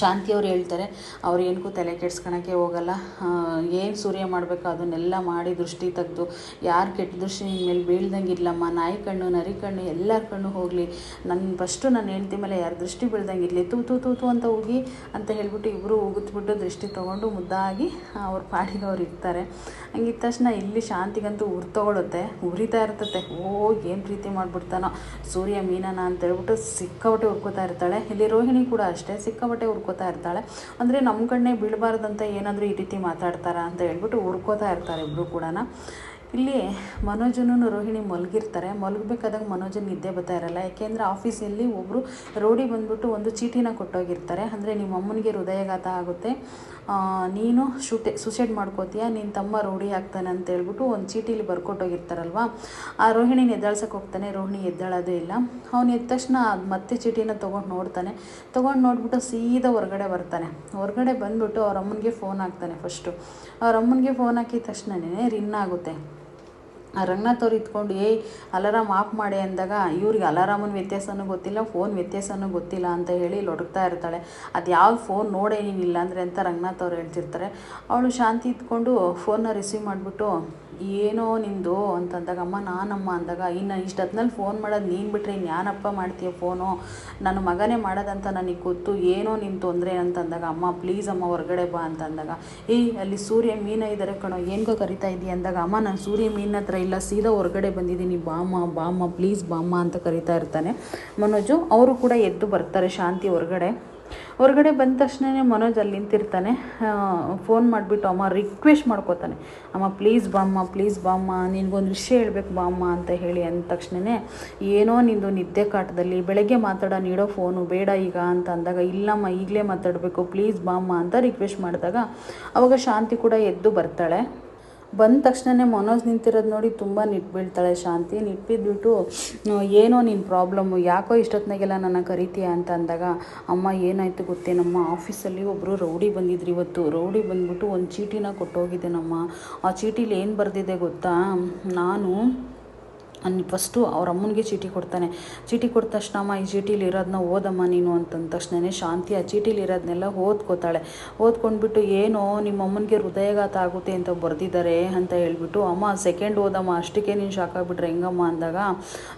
ಶಾಂತಿಯವ್ರು ಹೇಳ್ತಾರೆ. ಅವ್ರು ಏನಕ್ಕೂ ತಲೆ ಕೆಡ್ಸ್ಕೊಳಕ್ಕೆ ಹೋಗಲ್ಲ, ಏನು ಸೂರ್ಯ ಮಾಡಬೇಕು ಅದನ್ನೆಲ್ಲ ಮಾಡಿ ದೃಷ್ಟಿ ತೆಗೆದು, ಯಾರು ಕೆಟ್ಟ ದೃಷ್ಟಿ ನಿನ್ನ ಮೇಲೆ ಬೀಳ್ದಂಗೆ ಇರಲಮ್ಮ, ನಾಯಿ ಕಣ್ಣು ನರಿ ಕಣ್ಣು ಎಲ್ಲರ ಕಣ್ಣು ಹೋಗಲಿ, ಫಸ್ಟು ನನ್ನ ಹೆಂಡ್ತಿ ಮೇಲೆ ಯಾರು ದೃಷ್ಟಿ ಬೀಳ್ದಂಗೆ ಇರಲಿ, ತೂ ಅಂತ ಹೋಗಿ ಅಂತ ಹೇಳ್ಬಿಟ್ಟು ಇಬ್ಬರು ಉಗಿದ್ಬಿಟ್ಟು ದೃಷ್ಟಿ ತೊಗೊಂಡು ಮುದ್ದಾಗಿ ಅವ್ರ ಪಾಡಿಗೆ ಅವ್ರು ಇರ್ತಾರೆ. ಹಂಗಿದ ತಕ್ಷಣ ಇಲ್ಲಿ ಶಾಂತಿಗಂತೂ ಉರಿತಗೊಳುತ್ತೆ, ಉರಿತಾ ಇರ್ತತೆ, ಓ ಏನು ಪ್ರೀತಿ ಮಾಡಿಬಿಡ್ತಾನೋ ಸೂರ್ಯ ಮೀನನ ಅಂತ ಹೇಳ್ಬಿಟ್ಟು ಸಿಕ್ಕಾಬಟ್ಟೆ ಉರ್ಕೋತಾ ಇರ್ತಾಳೆ. ಇಲ್ಲಿ ರೋಹಿಣಿ ಕೂಡ ಅಷ್ಟೇ ಸಿಕ್ಕಾಬಟ್ಟೆ ಉರ್ಕೋತಾ ಇರ್ತಾಳೆ, ಅಂದರೆ ನಮ್ಮ ಕಣ್ಣೇ ಬೀಳಬಾರ್ದಂತ ಏನಾದರೂ ಈ ರೀತಿ ಮಾತಾಡ್ತಾರಾ ಅಂತ ಹೇಳ್ಬಿಟ್ಟು ಉರ್ಕೋತಾ ಇರ್ತಾರೆ ಇಬ್ಬರು ಕೂಡ. ಇಲ್ಲಿ ಮನೋಜನೂ ರೋಹಿಣಿ ಮಲಗಿರ್ತಾರೆ. ಮಲಗಬೇಕಾದಾಗ ಮನೋಜನ್ ನಿದ್ದೆ ಬರ್ತಾ ಇರಲ್ಲ, ಯಾಕೆಂದರೆ ಆಫೀಸಲ್ಲಿ ಒಬ್ಬರು ರೋಡಿ ಬಂದ್ಬಿಟ್ಟು ಒಂದು ಚೀಟಿನ ಕೊಟ್ಟೋಗಿರ್ತಾರೆ, ಅಂದರೆ ನಿಮ್ಮ ಅಮ್ಮನಿಗೆ ಹೃದಯಘಾತ ಆಗುತ್ತೆ, ನೀನು ಸುಸೈಡ್ ಮಾಡ್ಕೋತೀಯ, ನಿನ್ನ ತಮ್ಮ ರೋಡಿ ಆಗ್ತಾನೆ ಅಂತ ಹೇಳ್ಬಿಟ್ಟು ಒಂದು ಚೀಟಿಲಿ ಬರ್ಕೊಟ್ಟೋಗಿರ್ತಾರಲ್ವ. ಆ ರೋಹಿಣಿನ ಎದ್ದಾಳ್ಸಕ್ಕೆ ಹೋಗ್ತಾನೆ, ರೋಹಿಣಿ ಎದ್ದಾಳೋದೇ ಇಲ್ಲ. ಅವನು ಎದ್ದ ತಕ್ಷಣ ಮತ್ತೆ ಚೀಟಿನ ತೊಗೊಂಡು ನೋಡ್ಬಿಟ್ಟು ಸೀದಾ ಹೊರಗಡೆ ಬರ್ತಾನೆ. ಹೊರಗಡೆ ಬಂದ್ಬಿಟ್ಟು ಅವ್ರ ಅಮ್ಮನಿಗೆ ಫೋನ್ ಹಾಕ್ತಾನೆ. ಫಸ್ಟು ಅವ್ರ ಅಮ್ಮನಿಗೆ ಫೋನ್ ಹಾಕಿದ ತಕ್ಷಣವೇ ರಿನ್ ಆಗುತ್ತೆ. ರಂಗನಾಥ್ ಅವ್ರು ಇತ್ಕೊಂಡು ಅಲಾರಾಮ್ ಆಫ್ ಮಾಡಿ ಅಂದಾಗ ಇವ್ರಿಗೆ ಅಲಾರಾಮನ ವ್ಯತ್ಯಾಸನೂ ಗೊತ್ತಿಲ್ಲ, ಫೋನ್ ವ್ಯತ್ಯಾಸನೂ ಗೊತ್ತಿಲ್ಲ ಅಂತ ಹೇಳಿ ಲೊಡಗ್ತಾ ಇರ್ತಾಳೆ. ಅದು ಯಾವ್ದು ಫೋನ್ ನೋಡೇನಿಲ್ಲ ಅಂದರೆ ಅಂತ ರಂಗನಾಥ್ ಅವ್ರು ಹೇಳ್ತಿರ್ತಾರೆ. ಅವಳು ಶಾಂತಿ ಇತ್ಕೊಂಡು ಫೋನ್ನ ರಿಸೀವ್ ಮಾಡಿಬಿಟ್ಟು ಏನೋ ನಿಂದು ಅಂತಂದಾಗ ಅಮ್ಮ ನಾನಮ್ಮ ಅಂದಾಗ ಇನ್ನು ಇಷ್ಟೊತ್ತಿನಲ್ಲಿ ಫೋನ್ ಮಾಡೋದು ನೀನು ಬಿಟ್ಟರೆ ಇನ್ಯಾನಪ್ಪ ಮಾಡ್ತೀಯ ಫೋನು, ನನ್ನ ಮಗನೇ ಮಾಡೋದಂತ ನನಗೆ ಗೊತ್ತು, ಏನೋ ನಿನ್ನ ತೊಂದರೆ ಅಂತಂದಾಗ ಅಮ್ಮ ಪ್ಲೀಸ್ ಅಮ್ಮ ಹೊರಗಡೆ ಬಾ ಅಂತಂದಾಗ ಅಲ್ಲಿ ಸೂರ್ಯ ಮೀನ ಇದ್ದಾರೆ ಕಣೋ ಏನ್ಗೋ ಕರಿತಾ ಇದೀಯ ಅಂದಾಗ ಅಮ್ಮ ನಾನು ಸೂರ್ಯ ಮೀನ ಹತ್ರ ಇಲ್ಲ ಸೀದಾ ಹೊರಗಡೆ ಬಂದಿದ್ದೀನಿ ಬಾಮ್ಮ ಪ್ಲೀಸ್ ಬಾಮ್ಮ ಅಂತ ಕರಿತಾ ಇರ್ತಾನೆ ಮನೋಜು. ಅವರು ಕೂಡ ಎದ್ದು ಬರ್ತಾರೆ ಶಾಂತಿ ಹೊರಗಡೆ ಬಂದ ತಕ್ಷಣವೇ ಮನೋಜ್ ಅಲ್ಲಿ ನಿಂತಿರ್ತಾನೆ. ಫೋನ್ ಮಾಡಿಬಿಟ್ಟು ಅಮ್ಮ ರಿಕ್ವೆಸ್ಟ್ ಮಾಡ್ಕೋತಾನೆ, ಅಮ್ಮ ಪ್ಲೀಸ್ ಬಾಮ್ಮ ನಿನಗೊಂದು ವಿಷಯ ಹೇಳ್ಬೇಕು ಬಾಮ್ಮ ಅಂತ ಹೇಳಿ ಅಂದ ತಕ್ಷಣವೇ ಏನೋ ನಿಂದು ನಿದ್ದೆ ಕಾಟದಲ್ಲಿ ಬೆಳಗ್ಗೆ ಮಾತಾಡೋ ನೀಡೋ ಫೋನು ಬೇಡ ಈಗ ಅಂತ ಅಂದಾಗ ಇಲ್ಲಮ್ಮ ಈಗಲೇ ಮಾತಾಡಬೇಕು ಪ್ಲೀಸ್ ಬಾಮ್ಮ ಅಂತ ರಿಕ್ವೆಸ್ಟ್ ಮಾಡಿದಾಗ ಅವಾಗ ಶಾಂತಿ ಕೂಡ ಎದ್ದು ಬರ್ತಾಳೆ. ಬಂದ ತಕ್ಷಣವೇ ಮನೋಜ್ ನಿಂತಿರೋದು ನೋಡಿ ತುಂಬ ನಿಟ್ಬೀಳ್ತಾಳೆ ಶಾಂತಿ. ನಿಟ್ಬಿದ್ಬಿಟ್ಟು ಏನೋ ನಿನ್ನ ಪ್ರಾಬ್ಲಮ್ಮು, ಯಾಕೋ ಇಷ್ಟೊತ್ತಿನಾಗೆಲ್ಲ ನನ್ನ ಕರಿತೀಯ ಅಂತ ಅಂದಾಗ ಅಮ್ಮ ಏನಾಯಿತು ಗೊತ್ತೇನಮ್ಮ, ಆಫೀಸಲ್ಲಿ ಒಬ್ಬರು ರೌಡಿ ಬಂದಿದ್ರು ಇವತ್ತು. ರೌಡಿ ಬಂದ್ಬಿಟ್ಟು ಒಂದು ಚೀಟಿನ ಕೊಟ್ಟೋಗಿದ್ದೇನಮ್ಮ. ಆ ಚೀಟಿಲಿ ಏನು ಬರೆದಿದೆ ಗೊತ್ತಾ, ನಾನು ಫಸ್ಟು ಅವ್ರ ಅಮ್ಮನಿಗೆ ಚೀಟಿ ಕೊಡ್ತಾನೆ. ಚೀಟಿ ಕೊಟ್ಟ ತಕ್ಷಣ ಅಮ್ಮ ಈ ಚೀಟಿಲಿ ಇರೋದನ್ನ ಓದಮ್ಮ ನೀನು ಅಂತಂದ ತಕ್ಷಣವೇ ಶಾಂತಿ ಆ ಚೀಟಿಲಿ ಇರೋದನ್ನೆಲ್ಲ ಓದ್ಕೋತಾಳೆ. ಓದ್ಕೊಂಡ್ಬಿಟ್ಟು ಏನೋ ನಿಮ್ಮ ಅಮ್ಮನಿಗೆ ಹೃದಯಘಾತ ಆಗುತ್ತೆ ಅಂತ ಬರೆದಿದ್ದಾರೆ ಅಂತ ಹೇಳ್ಬಿಟ್ಟು ಅಮ್ಮ ಸೆಕೆಂಡ್ ಓದಮ್ಮ ಅಷ್ಟಕ್ಕೆ ನೀನು ಶಾಕ್ ಆಗಿಬಿಟ್ರೆ ಹೆಂಗಮ್ಮ ಅಂದಾಗ